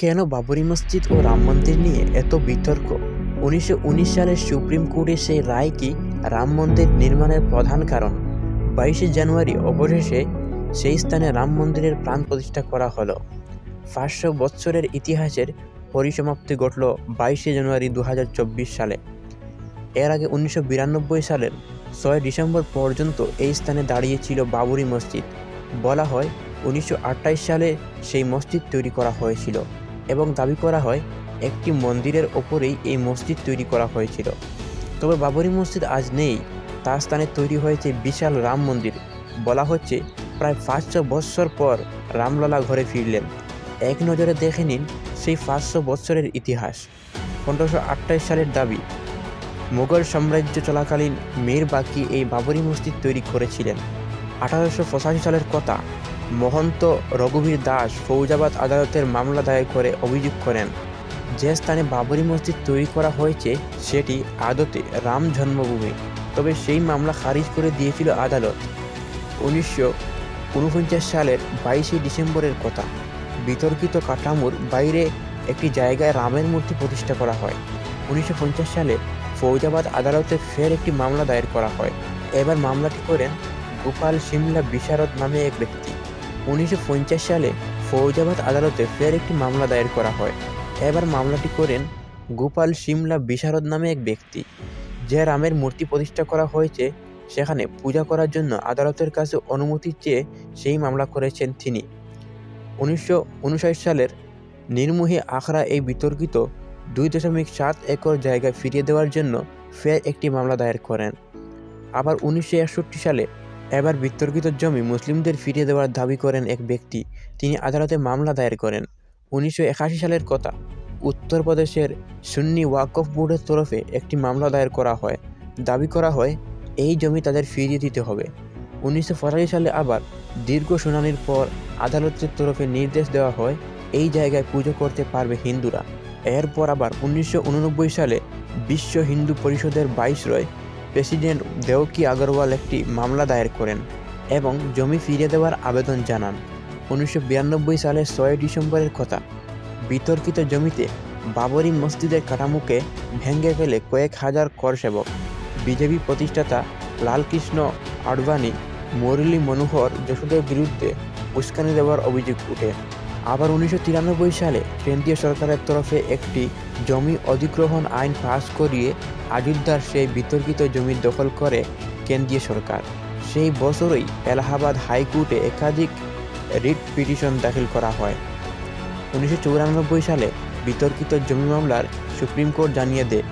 কেন বাবরি মসজিদ ও রাম মন্দির নিয়ে এত বিতর্ক? 1919 সালের সুপ্রিম কোর্টের সেই রায় কি রাম মন্দির নির্মাণের প্রধান কারণ? 22শে জানুয়ারি অবশেষে সেই স্থানে রাম মন্দিরের প্রাণ প্রতিষ্ঠা করা হলো। 500 বৎসরের ইতিহাসের পরিসমাপ্তি ঘটল 22শে জানুয়ারি 2024 সালে। এর আগে 1992 সালের 6 ডিসেম্বর পর্যন্ত এই স্থানে দাঁড়িয়েছিল বাবরি মসজিদ। বলা হয় 1928 সালে সেই মসজিদ তৈরি করা হয়েছিল এবং দাবি করা হয় একটি মন্দিরের ওপরেই এই মসজিদ তৈরি করা হয়েছিল। তবে বাবরি মসজিদ আজ নেই, তার স্থানে তৈরি হয়েছে বিশাল রাম মন্দির। বলা হচ্ছে প্রায় 500 বৎসর পর রামলালা ঘরে ফিরলেন। এক নজরে দেখে নিন সেই 500 বৎসরের ইতিহাস। 1528 সালের দাবি, মুঘল সাম্রাজ্য চলাকালীন মীর বাকি এই বাবরি মসজিদ তৈরি করেছিলেন। 1885 সালের কথা, মহন্ত রঘুবীর দাস ফৌজাবাদ আদালতের মামলা দায়ের করে অভিযোগ করেন যে স্থানে বাবরি মসজিদ তৈরি করা হয়েছে সেটি আদতে রাম জন্মভূমি। তবে সেই মামলা খারিজ করে দিয়েছিল আদালত। 1949 সালের 22শে ডিসেম্বরের কথা, বিতর্কিত কাঠামোর বাইরে একটি জায়গায় রামের মূর্তি প্রতিষ্ঠা করা হয়। 1950 সালে ফৌজাবাদ আদালতে ফের একটি মামলা দায়ের করা হয়। এবার মামলাটি করেন গোপাল সিমলা বিশারদ নামে এক ব্যক্তি। 1950 সালে ফৌজাবাদ আদালতে ফের একটি মামলা দায়ের করা হয়। এবার মামলাটি করেন গোপাল সিমলা বিশারদ নামে এক ব্যক্তি। যে রামের মূর্তি প্রতিষ্ঠা করা হয়েছে সেখানে পূজা করার জন্য আদালতের কাছে অনুমতি চেয়ে সেই মামলা করেছেন তিনি। 1959 সালের নির্মোহী আখড়া এই বিতর্কিত 2.7 একর জায়গা ফিরিয়ে দেওয়ার জন্য ফের একটি মামলা দায়ের করেন। আবার 1961 সালে এবার বিতর্কিত জমি মুসলিমদের ফিরিয়ে দেওয়ার দাবি করেন এক ব্যক্তি, তিনি আদালতে মামলা দায়ের করেন। 1981 সালের কথা, উত্তরপ্রদেশের সুন্নি ওয়াকফ বোর্ডের তরফে একটি মামলা দায়ের করা হয়। দাবি করা হয় এই জমি তাদের ফিরিয়ে দিতে হবে। 1985 সালে আবার দীর্ঘ শুনানির পর আদালতের তরফে নির্দেশ দেওয়া হয় এই জায়গায় পুজো করতে পারবে হিন্দুরা। এরপর আবার 1989 সালে বিশ্ব হিন্দু পরিষদের ভাইসরয় প্রেসিডেন্ট দেওকি আগরওয়াল একটি মামলা দায়ের করেন এবং জমি ফিরিয়ে দেওয়ার আবেদন জানান। 1992 সালের 6 ডিসেম্বরের কথা, বিতর্কিত জমিতে বাবরি মসজিদের কাঠামোকে ভেঙে ফেলে কয়েক হাজার করসেবক, বিজেপি প্রতিষ্ঠাতা লালকৃষ্ণ আডবাণী, মুরলী মনোহর যোশীদের বিরুদ্ধে উস্কানি দেওয়ার অভিযোগ উঠে। আবার 1993 সালে কেন্দ্রীয় সরকারের তরফে একটি জমি অধিগ্রহণ আইন পাস করিয়ে অযোধ্যার সেই বিতর্কিত জমি দখল করে কেন্দ্রীয় সরকার। সেই বছরই এলাহাবাদ হাইকোর্টে একাধিক রিট পিটিশন দাখিল করা হয়। 1994 সালে বিতর্কিত জমি মামলার সুপ্রিম কোর্ট জানিয়ে দেয়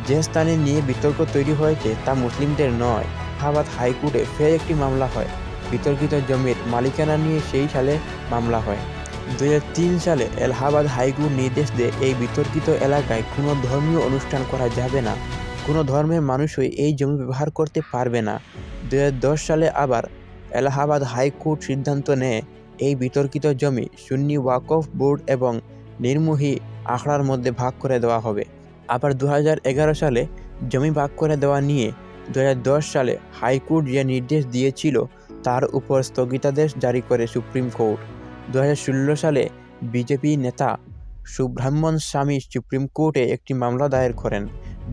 যে স্থানে নিয়ে বিতর্ক তৈরি হয়েছে তা মুসলিমদের নয়। এলাহাবাদ হাইকোর্টে ফের একটি মামলা হয় বিতর্কিত জমির মালিকানা নিয়ে, সেই সালে মামলা হয়। 2003 সালে এলাহাবাদ হাইকোর্ট নির্দেশ দেয় এই বিতর্কিত এলাকায় কোনো ধর্মীয় অনুষ্ঠান করা যাবে না, কোনো ধর্মের মানুষই এই জমি ব্যবহার করতে পারবে না। 2010 সালে আবার এলাহাবাদ হাইকোর্ট সিদ্ধান্ত নেয় এই বিতর্কিত জমি সুন্নি ওয়াকফ বোর্ড এবং নির্মোহী আখড়ার মধ্যে ভাগ করে দেওয়া হবে। আবার 2011 সালে জমি ভাগ করে দেওয়া নিয়ে 2010 সালে হাইকোর্ট যে নির্দেশ দিয়েছিল তার উপর স্থগিতাদেশ জারি করে সুপ্রিম কোর্ট। 2016 সালে বিজেপি নেতা সুব্রহ্মণ্য স্বামী সুপ্রিম কোর্টে একটি মামলা দায়ের করেন।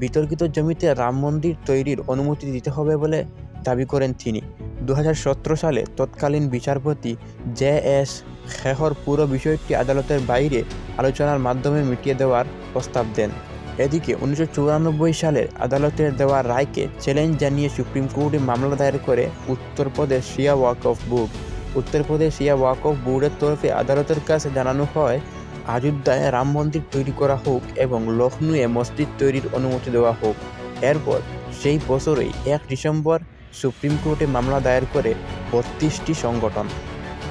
বিতর্কিত জমিতে রাম মন্দির তৈরির অনুমতি দিতে হবে বলে দাবি করেন তিনি। 2017 সালে তৎকালীন বিচারপতি জে.এস. খেহর পুরো বিষয়টি আদালতের বাইরে আলোচনার মাধ্যমে মিটিয়ে দেওয়ার প্রস্তাব দেন। এদিকে 1994 সালের আদালতের দেওয়া রায়কে চ্যালেঞ্জ জানিয়ে সুপ্রিম কোর্টে মামলা দায়ের করে উত্তরপ্রদেশ শিয়া ওয়াকফ বোর্ড। উত্তরপ্রদেশ শিয়া ওয়াকফ বোর্ডের তরফে আদালতের কাছে জানানো হয় অযোধ্যায় রাম মন্দির তৈরি করা হোক এবং লখনউয়ে মসজিদ তৈরির অনুমতি দেওয়া হোক। এরপর সেই বছরই 1 ডিসেম্বর সুপ্রিম কোর্টে মামলা দায়ের করে 32টি সংগঠন।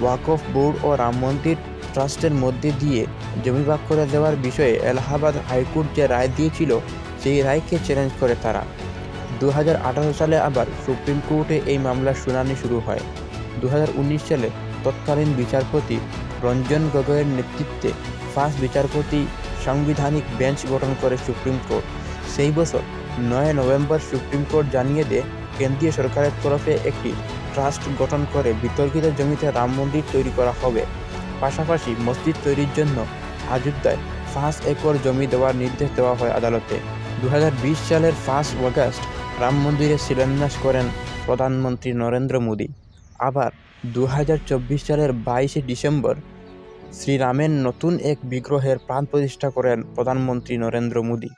ওয়াকফ বোর্ড ও রাম মন্দির ট্রাস্টের মধ্যে দিয়ে জমি ভাগ করে দেওয়ার বিষয়ে এলাহাবাদ হাইকোর্ট যে রায় দিয়েছিল সেই রায়কে চ্যালেঞ্জ করে তারা। 2018 সালে আবার সুপ্রিম কোর্টে এই মামলার শুনানি শুরু হয়। 2019 সালে তৎকালীন বিচারপতি রঞ্জন গগৈয়ের নেতৃত্বে 5 বিচারপতি সাংবিধানিক বেঞ্চ গঠন করে সুপ্রিম কোর্ট। সেই বছর 9 নভেম্বর সুপ্রিম কোর্ট জানিয়ে দেয় কেন্দ্রীয় সরকারের তরফে একটি ট্রাস্ট গঠন করে বিতর্কিত জমিতে রাম মন্দির তৈরি করা হবে। পাশাপাশি মসজিদ তৈরির জন্য অযোধ্যায় 5 একর জমি দেওয়ার নির্দেশ দেওয়া হয় আদালতে। 2020 সালের 5 আগস্ট রাম মন্দিরের শিলান্যাস করেন প্রধানমন্ত্রী নরেন্দ্র মোদী। আবার 2024 সালের 22 ডিসেম্বর শ্রীরামের নতুন এক বিগ্রহের প্রাণ প্রতিষ্ঠা করেন প্রধানমন্ত্রী নরেন্দ্র মোদী।